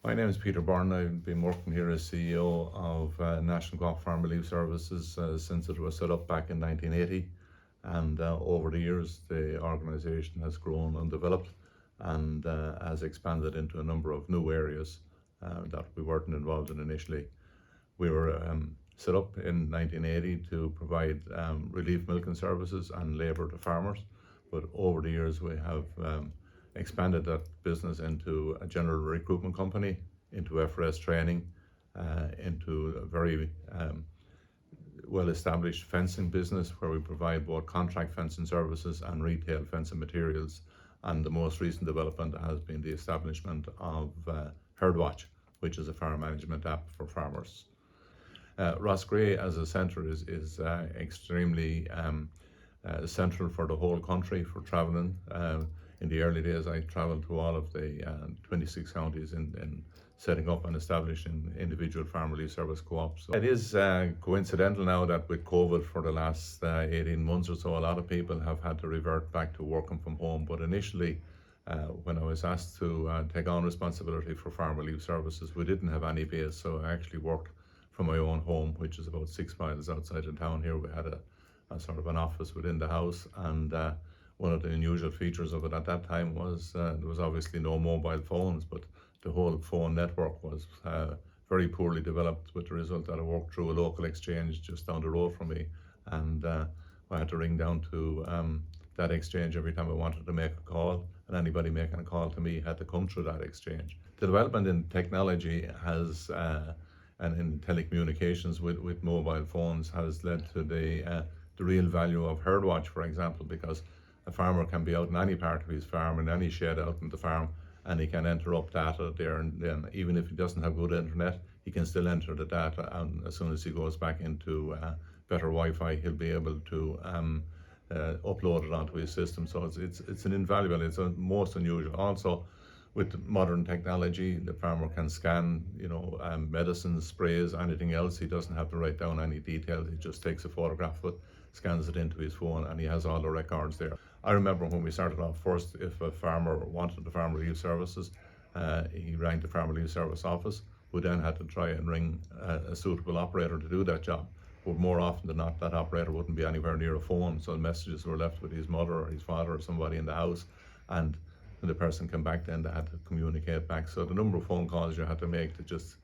My name is Peter Byrne. I've been working here as CEO of National Co-op Farm Relief Services since it was set up back in 1980. And over the years, the organisation has grown and developed and has expanded into a number of new areas that we weren't involved in initially. We were set up in 1980 to provide relief milking services and labour to farmers. But over the years, we have expanded that business into a general recruitment company, into FRS training, into a very well-established fencing business where we provide both contract fencing services and retail fencing materials. And the most recent development has been the establishment of Herdwatch, which is a farm management app for farmers. Roscrea as a centre is extremely central for the whole country for travelling. In the early days, I travelled to all of the 26 counties in setting up and establishing individual farm relief service co-ops. So it is coincidental now that with COVID for the last 18 months or so, a lot of people have had to revert back to working from home. But initially, when I was asked to take on responsibility for farm relief services, we didn't have any base, so I actually worked from my own home, which is about 6 miles outside of town here. We had a sort of an office within the house, and one of the unusual features of it at that time was there was obviously no mobile phones, but the whole phone network was very poorly developed, with the result that I worked through a local exchange just down the road from me, and I had to ring down to that exchange every time I wanted to make a call, and anybody making a call to me had to come through that exchange. The development in technology has and in telecommunications with mobile phones has led to the real value of Herdwatch, for example, because a farmer can be out in any part of his farm, in any shed out in the farm, and he can enter up data there, and then even if he doesn't have good internet, he can still enter the data, and as soon as he goes back into better Wi-Fi, he'll be able to upload it onto his system. So it's an invaluable, it's a most unusual. Also, with modern technology, the farmer can scan, medicines, sprays, anything else. He doesn't have to write down any details. He just takes a photograph of it, scans it into his phone, and he has all the records there. I remember when we started off first, if a farmer wanted the farm relief services, he rang the farm relief service office. We then had to try and ring a suitable operator to do that job. But more often than not, that operator wouldn't be anywhere near a phone, so the messages were left with his mother or his father or somebody in the house, and when the person came back, then they had to communicate back. So the number of phone calls you had to make to just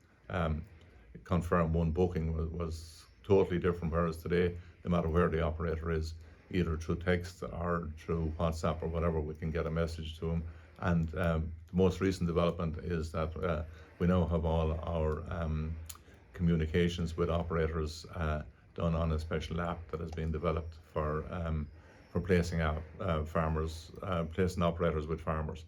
confirm one booking was totally different, whereas today, no matter where the operator is, either through text or through WhatsApp or whatever, we can get a message to him. And the most recent development is that we now have all our communications with operators done on a special app that has been developed for placing placing operators with farmers.